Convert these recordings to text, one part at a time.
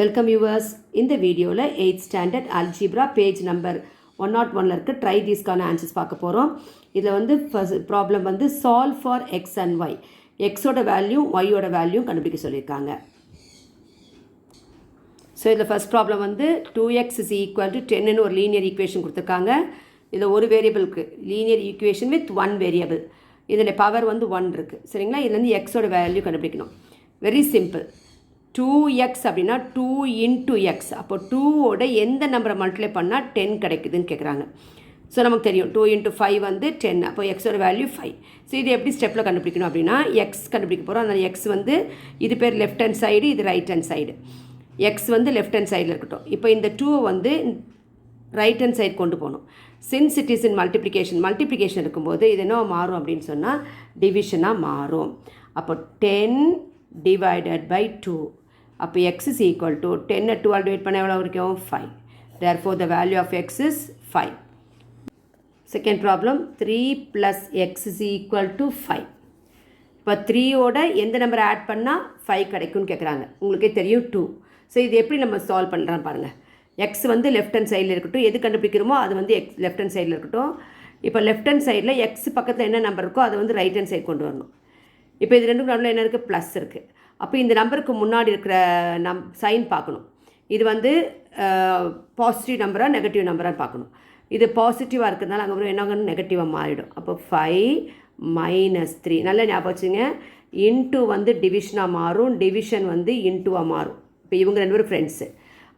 Welcome viewers. இந்த வீடியோவில் 8th standard Algebra page number 101 இருக்க try these-கான answers பார்க்க போகிறோம். இதில் வந்து ப்ராப்ளம் வந்து solve for x and y. xோட வேல்யூ yோட வேல்யூ கண்டுபிடிக்க சொல்லியிருக்காங்க. ஸோ இதில் ஃபஸ்ட் ப்ராப்ளம் வந்து 2x is equal to 10ன்னு ஒரு லீனியர் ஈக்குவேஷன் கொடுத்துருக்காங்க. இதில் ஒரு வேரியபிளுக்கு linear equation with one variable. இதில் பவர் வந்து 1 இருக்குது. சரிங்களா? இதுலேருந்து எக்ஸோட வேல்யூ கண்டுபிடிக்கணும். Very simple. 2x அப்படின்னா 2 into x. அப்போ 2ஓட எந்த நம்பரை மல்டிப்ளை பண்ணால் 10 கிடைக்குதுன்னு கேட்குறாங்க. ஸோ நமக்கு தெரியும் 2 into 5 வந்து 10. அப்போ எக்ஸோட வேல்யூ 5. ஸோ இது எப்படி ஸ்டெப்பில் கண்டுபிடிக்கணும் அப்படின்னா எக்ஸ் கண்டுபிடிக்க போகிறோம். அதனால் எக்ஸ் வந்து இது பேர் லெஃப்ட் ஹேண்ட் சைடு, இது ரைட் ஹேண்ட் சைடு. எக்ஸ் வந்து லெஃப்ட் ஹேண்ட் சைடில் இருக்கட்டும். இப்போ இந்த 2 வந்து ரைட் ஹேண்ட் சைடு கொண்டு போகணும். Since it is in multiplication இருக்கும்போது இது என்ன மாறும் அப்படின்னு சொன்னால் டிவிஷனாக மாறும். அப்போ 10 divided by 2. அப்போ x is equal to 10 12 divide பண்ண எவ்வளோ இருக்கும் 5. therefore the value of x is 5. Second problem 3 plus x is equal to 5. இப்போ 3ஓட எந்த நம்பரை ஆட் பண்ணால் 5 கிடைக்கும்னு கேட்குறாங்க. உங்களுக்கே தெரியும் 2. ஸோ இது எப்படி நம்ம சால்வ் பண்ணுறான்னு பாருங்கள். எக்ஸ் வந்து லெஃப்ட் ஹேண்ட் சைடில் இருக்கட்டும், எது கண்டுபிடிக்கிறோமோ அது வந்து எக்ஸ் லெஃப்ட் ஹேண்ட் சைடில் இருக்கட்டும். இப்போ லெஃப்ட் ஹேண்ட் சைடில் எக்ஸ் பக்கத்தில் என்ன நம்பர் இருக்கோ அதை வந்து ரைட் ஹேண்ட் சைடு கொண்டு வரணும். இப்போ இது ரெண்டும் நடுவில் என்ன இருக்குது, ப்ளஸ் இருக்குது. அப்போ இந்த நம்பருக்கு முன்னாடி இருக்கிற சைன் பார்க்கணும். இது வந்து பாசிட்டிவ் நம்பராக நெகட்டிவ் நம்பராக பார்க்கணும். இது பாசிட்டிவாக இருக்கிறதுனால அங்கே என்ன நெகட்டிவாக மாறிடும். அப்போ 5 minus 3 நல்லா ஞாபகம் வச்சுங்க. இன்ட்டு வந்து டிவிஷனாக மாறும், டிவிஷன் வந்து இன்ட்டுவாக மாறும். இப்போ இவங்க ரெண்டு பேரும் ஃப்ரெண்ட்ஸு.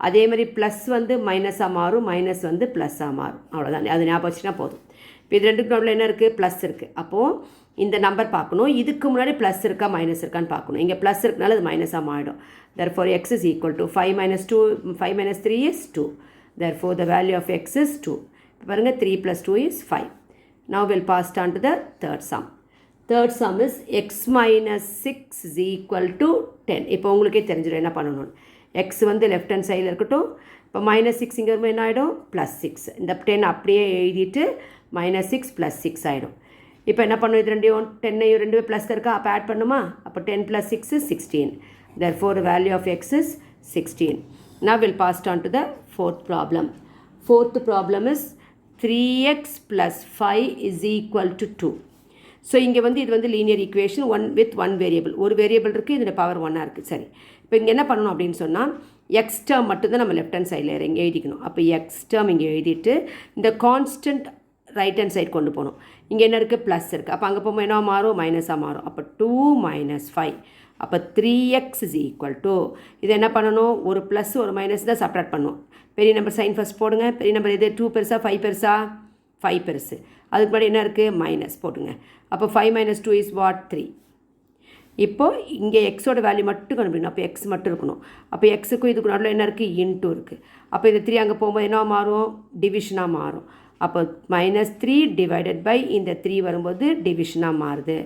அதே மாதிரி ப்ளஸ் வந்து மைனஸாக மாறும், மைனஸ் வந்து ப்ளஸ்ஸாக மாறும். அவ்வளோதான், அது ஞாபகம் வச்சுன்னா போதும். இப்போ இது ரெண்டுக்கு நடுவில் என்ன இருக்குது, ப்ளஸ் இருக்குது. அப்போது இந்த நம்பர் பார்க்கணும். இதுக்கு முன்னாடி ப்ளஸ் இருக்கா மைனஸ் இருக்கான்னு பார்க்கணும். இங்கே ப்ளஸ் இருக்கனால அது மைனஸாக மாறிடும். therefore x is equal to 5 minus 3 is 2. therefore the value of x is 2. இப்போ பாருங்கள் 3 plus 2 is 5. now we'll pass on to the third sum. third sum is x minus 6 is equal to 10. இப்போ உங்களுக்கே தெரிஞ்சிடும் என்ன பண்ணணும். x வந்து left hand சைடில் இருக்கட்டும். இப்போ மைனஸ் 6 இங்கே என்ன ஆகிடும், ப்ளஸ் 6. இந்த 10 அப்படியே எழுதிட்டு மைனஸ் 6 ப்ளஸ் 6 ஆகிடும். இப்போ என்ன பண்ணும், இது ரெண்டையும் 10ஐயும் ரெண்டு ப்ளஸ் இருக்கா, அப்போ ஆட் பண்ணுமா. அப்போ 10 plus 6 is 16. therefore the value of x is 16. now we'll pass on to the fourth problem. Fourth problem is 3x plus 5 is equal to 2. So இங்கே வந்து இது வந்து linear equation with one variable. ஒரு variable இருக்குது, இதில் power 1ஆக இருக்குது. சரி, இப்போ இங்கே என்ன பண்ணணும் அப்படின்னு சொன்னால் எக்ஸ் டேர்ம் மட்டும்தான் நம்ம லெஃப்ட் ஹேண்ட் சைடில் இங்கே எழுதிக்கணும். அப்போ எக்ஸ் டேர்ம் இங்கே எழுதிட்டு இந்த கான்ஸ்டன்ட் ரைட் ஹேண்ட் சைடு கொண்டு போகணும். இங்கே என்ன இருக்குது, ப்ளஸ் இருக்குது. அப்போ அங்கே போகும்போது என்ன மாறும், மைனஸாக மாறும். அப்போ 2 minus 5. அப்போ 3x is equal to, இதை என்ன பண்ணணும், ஒரு ப்ளஸ் ஒரு மைனஸ் தான் சப்ராக்ட் பண்ணணும். பெரிய நம்பர் சைன் ஃபஸ்ட் போடுங்க. பெரிய நம்பர் இது 2 பெருசா 5 பெருசா, 5 பெருசு. அதுக்கு முன்னாடி என்ன இருக்குது, மைனஸ் போட்டுங்க. அப்போ 5 minus 2 is what, 3. இப்போது இங்கே எக்ஸோட வேல்யூ மட்டும் கண்டுபிடிக்கணும். அப்போ எக்ஸ் மட்டும் இருக்கணும். அப்போ எக்ஸுக்கும் இதுக்கு நடுவில் என்ன இருக்குது, இன்ட்டு இருக்குது. அப்போ இந்த 3 அங்கே போகும்போது என்ன மாறும், டிவிஷனாக மாறும். அப்போ மைனஸ் 3 டிவைடட் பை இந்த 3 வரும்போது டிவிஷனாக மாறுது.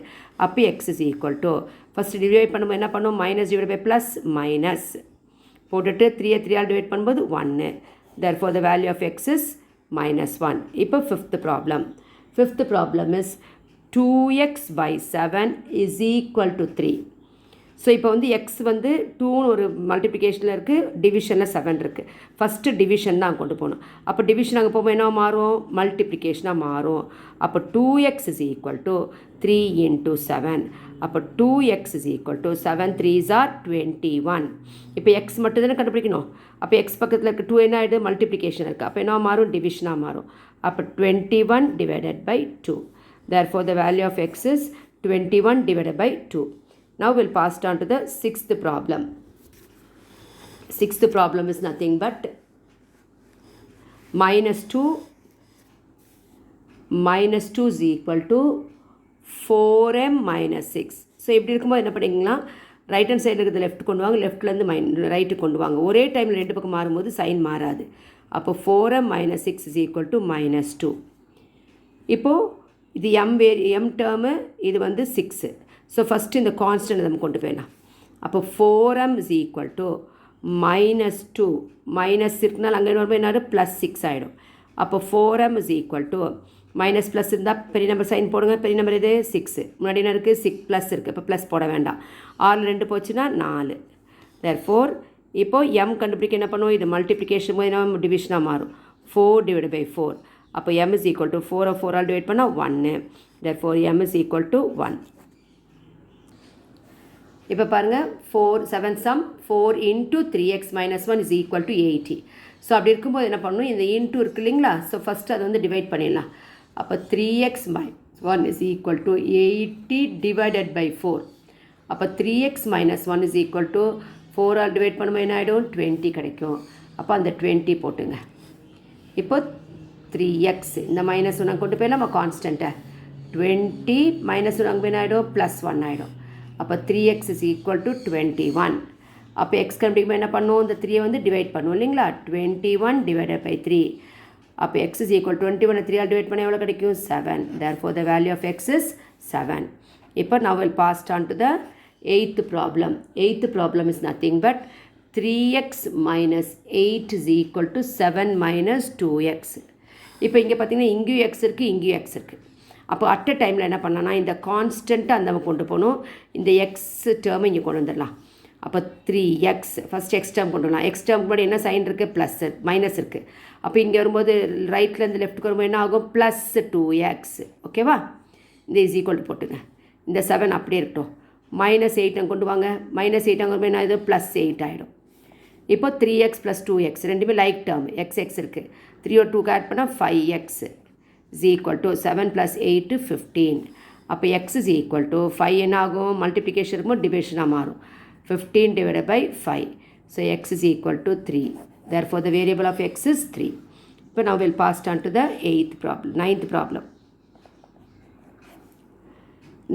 அப்போ x is equal to, first divide பண்ணும்போது என்ன பண்ணும், minus divide by plus minus போட்டுட்டு 3ஐ 3ஆல் டிவைட் பண்ணும்போது 1. therefore the value of x is -1. இப்போ fifth problem is 2x by 7 is equal to 3. So இப்போ வந்து எக்ஸ் வந்து 2ன்னு ஒரு மல்டிப்ளிகேஷனில் இருக்குது, டிவிஷனில் 7 இருக்குது. ஃபஸ்ட்டு டிவிஷன் தான் கொண்டு போகணும். அப்போ டிவிஷன் அங்கே போகும்போது என்ன மாறும், மல்டிப்ளிகேஷனாக மாறும். அப்போ 2x is equal to 3 into 7. அப்போ 2x is equal to 7 3s are 21. இப்போ எக்ஸ் மட்டும் தானே கண்டுபிடிக்கணும். அப்போ எக்ஸ் பக்கத்தில் இருக்க 2 என்ன ஆகிடுது, மல்டிப்ளிகேஷன் இருக்குது. அப்போ என்ன மாறும், டிவிஷனாக மாறும். அப்போ 21 divided by 2. therefore the value of x is 21 divided by 2. now we'll pass on to the sixth problem. Sixth problem is nothing but minus 2 is equal to 4m minus 6. So இப்படி இருக்கும்போது என்ன பண்ணிங்கன்னா, ரைட் ஹேண்ட் சைடில் இருக்கிறது left கொண்டு வாங்க, லெஃப்ட்லேருந்து right கொண்டு வாங்க. ஒரே டைமில் ரெண்டு பக்கம் மாறும்போது சைன் மாறாது. அப்போ 4m minus 6 is equal to -2. இப்போது இது எம் டேர்மு, இது வந்து 6. ஸோ ஃபஸ்ட்டு இந்த கான்ஸ்டன்ட் நம்ம கொண்டு போயிடலாம். அப்போ 4m is equal to -2. Minus இருக்குனால அங்கே வரும்போது என்ன ப்ளஸ் 6 ஆகிடும். அப்போ 4m is equal to minus plus இருந்தால் பெரிய நம்பர் சைன் போடுங்க. பெரிய நம்பர் இது 6, முன்னாடி என்ன இருக்குது 6 ப்ளஸ் இருக்குது. இப்போ ப்ளஸ் போட வேண்டாம். 6 2 போச்சுன்னா 4. therefore இப்போ m கண்டுபிடிக்க என்ன பண்ணுவோம், இது மல்டிப்ளிகேஷன் போது என்ன டிவிஷனாக மாறும், 4 divided by 4. அப்போ m is equal to 4 of 4 all divide பண்ணால் 1. therefore m is equal to 1. இப்போ பாருங்கள் 4 7 sum 4 into 3x minus 1 is equal to 80. So அப்படி இருக்கும்போது என்ன பண்ணணும், இந்த இன்ட்டு இருக்கு இல்லைங்களா, ஸோ ஃபஸ்ட்டு அதை வந்து டிவைட் பண்ணிடலாம். அப்போ 3x minus 1 is equal to 80 divided by 4. அப்போ 3x minus 1 is equal to 4 all divide பண்ணும்போது என்ன ஆகிடும், 20 கிடைக்கும். அப்போ அந்த 20 போட்டுங்க. இப்போ 3x இந்த மைனஸ் 1 கொண்டு போய் நம்ம கான்ஸ்டண்ட்டை 20 மைனஸ் 1 அங்கே போய் என்ன ஆகிடும், ப்ளஸ் 1 ஆகிடும். அப்போ 3x is equal to 21. அப்போ எக்ஸ் கண்டுபிடிக்கும் என்ன பண்ணுவோம், இந்த 3 வந்து டிவைட் பண்ணுவோம் இல்லைங்களா, 21 divided by 3. அப்போ x is equal to 21 3 all divide பண்ண எவ்வளோ கிடைக்கும், 7. therefore the value of x is 7. இப்போ now we'll pass on to the 8th problem. 8th problem is nothing but 3x minus 8 is equal to 7 minus 2x. இப்போ இங்கே பார்த்தீங்கன்னா இங்கேயும் x இருக்குது இங்கேயும் x இருக்குது. அப்போ அட் அ டைமில் என்ன பண்ணலாம்னா இந்த கான்ஸ்டண்ட்டை அந்த கொண்டு போகணும், இந்த எக்ஸ் டேர்மை இங்கே கொண்டு வந்துடலாம். அப்போ 3x ஃபஸ்ட் எக்ஸ் டேர்ம் கொண்டு வரலாம். எக்ஸ் டேர்ம் கூட என்ன சைன் இருக்குது, ப்ளஸ் மைனஸ் இருக்குது. அப்போ இங்கே வரும்போது ரைட்லேருந்து லெஃப்ட்டுக்கு வரும்போது என்ன ஆகும், ப்ளஸ் 2x. ஓகேவா, இந்த இஸ் ஈக்குவல் போட்டுங்க. இந்த 7 அப்படியே இருக்கட்டும். மைனஸ் 8 அங்கே கொண்டு வாங்க, மைனஸ் 8 அங்கே வரும்போது என்ன ஆகிடும், ப்ளஸ் 8 ஆகிடும். இப்போ 3x ப்ளஸ் 2x ரெண்டுமே லைக் டேர்ம், எக்ஸ் இருக்குது. 3 or 2 ஆட் பண்ணால் 5x is equal to 7 plus 8 15. அப்போ x is equal to 5 என்ன ஆகும், மல்டிப்ளிகேஷன் இருக்கும்போது டிவிஷனாக மாறும், 15 divided by 5. so x is equal to 3. therefore the variable of x is 3. இப்போ now we'll pass on to the 9th problem.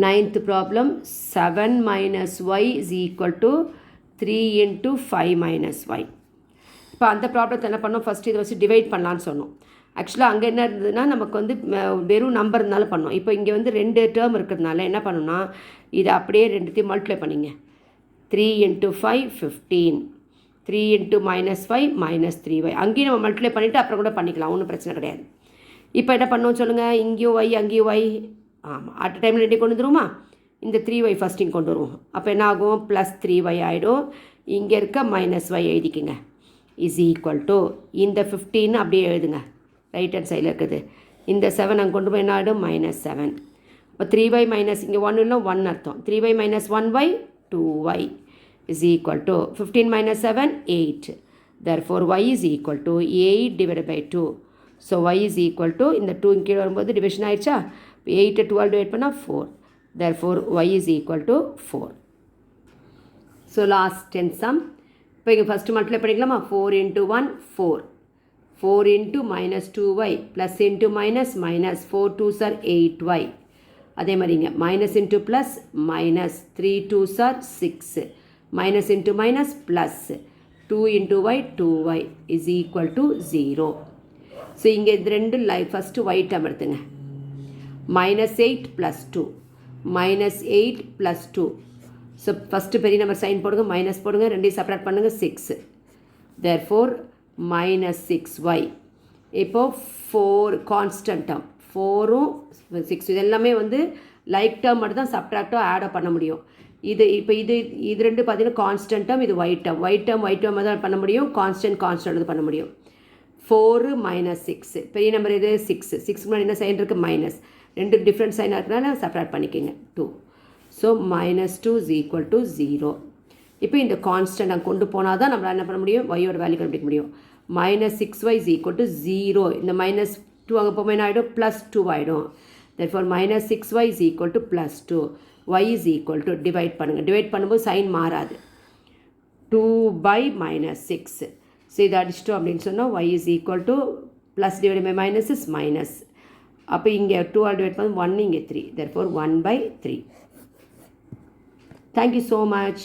9th problem 7 minus y is equal to 3 into 5 minus y. இப்போ அந்த ப்ராப்ளத்தை என்ன பண்ணோம், first இதை வச்சு divide பண்ணலான்னு சொன்னோம். ஆக்சுவலாக அங்கே என்ன இருந்ததுன்னா நமக்கு வந்து வெறும் நம்பர் இருந்தாலும் பண்ணோம். இப்போ இங்கே வந்து 2 டேர்ம் இருக்கிறதுனால என்ன பண்ணணும்னா இதை அப்படியே ரெண்டுத்தையும் மல்டிப்ளை பண்ணிங்க. 3 into 5 15, 3 into minus 5 minus 3y. அங்கேயும் நம்ம மல்டிப்ளை பண்ணிவிட்டு அப்புறம் கூட பண்ணிக்கலாம், ஒன்றும் பிரச்சனை கிடையாது. இப்போ என்ன பண்ணுவோம் சொல்லுங்கள், இங்கேயும் y அங்கேயும் y. ஆமாம், அட் டைமில் ரெண்டே கொண்டு வந்துருவோமா, இந்த 3y ஃபஸ்ட் இங்கே கொண்டு வருவோம். அப்போ என்ன ஆகும், ப்ளஸ் 3y ஆகிடும். இங்கே இருக்க மைனஸ் y எழுதிக்குங்க. இஸ் ஈக்குவல் டு இந்த 15 அப்படியே எழுதுங்க, ரைட் ஹேண்ட் சைடில் இருக்குது. இந்த 7 அங்கே கொண்டு போய் என்ன ஆகிடும், மைனஸ் 7. இப்போ 3y மைனஸ் இங்கே 1 இல்லை 1 அர்த்தம், 3y minus 1y 2y is equal to 15 minus 7 8. therefore y is equal to 8 divided by 2. so y is equal to இந்த 2 கீழே வரும்போது டிவிஷன் ஆயிடுச்சா, 8 12 டிவைட் பண்ணால் 4. therefore y is equal to 4. so last 10 sum. இப்போ இங்கே ஃபஸ்ட்டு மல்டிப்ளை பண்ணிக்கலாமா, 4 into 1 4, 4 into minus 2y plus into minus minus 4 2s are 8y. அதே மாதிரிங்க minus into plus minus 3 2s are 6, minus into minus plus 2 into y 2y is equal to 0. So இங்கே இது ரெண்டு first y term எடுத்துங்க, minus 8 plus 2 minus 8 plus 2. So first பெரிய number sign போடுங்க, minus போடுங்க, ரெண்டையும் செப்பரேட் பண்ணுங்கள் 6. therefore minus 6y. இப்போது 4 கான்ஸ்டன்ட் டேர்ம், 4ம் 6 இது எல்லாமே வந்து லைக் டேர்ம் மட்டும் தான் சப்ட்ராக்டோ ஆடோ பண்ண முடியும். இப்போ இது ரெண்டு பார்த்தீங்கன்னா கான்ஸ்டன்ட் டேர்ம், இது ஒயிட் டேர்ம் தான் பண்ண முடியும், கான்ஸ்டன்ட் பண்ண முடியும். 4 மைனஸ் 6 பெரிய நம்பர் இது 6 முன்னாடி என்ன சைன் இருக்குது, மைனஸ், ரெண்டு டிஃப்ரெண்ட் சைனாக இருக்கிறனால செப்பரேட் பண்ணிக்கோங்க 2. So minus 2 is equal to 0. இப்போ இந்த கான்ஸ்டன்ட் அங்கே கொண்டு போனால் தான் நம்மளால் என்ன பண்ண முடியும், ஒய்யோட வேல்யூ கண்டுபிடிக்க முடியும். Minus 6y is equal to 0. இந்த மைனஸ் 2 அங்கே போகும்போது என்ன ஆகிடும், ப்ளஸ் 2 ஆகிடும். therefore minus 6y is equal to plus 2. y is equal to divide பண்ணுங்கள், டிவைட் பண்ணும்போது சைன் மாறாது, 2 by மைனஸ் 6. ஸோ இதை அடிச்சிட்டோம் அப்படின்னு சொன்னால் y is equal to plus divide by minus is minus. அப்போ இங்கே 2 ஆல் டிவைட் பண்ணி 1, இங்கே 3. therefore 1/3. Thank you so much.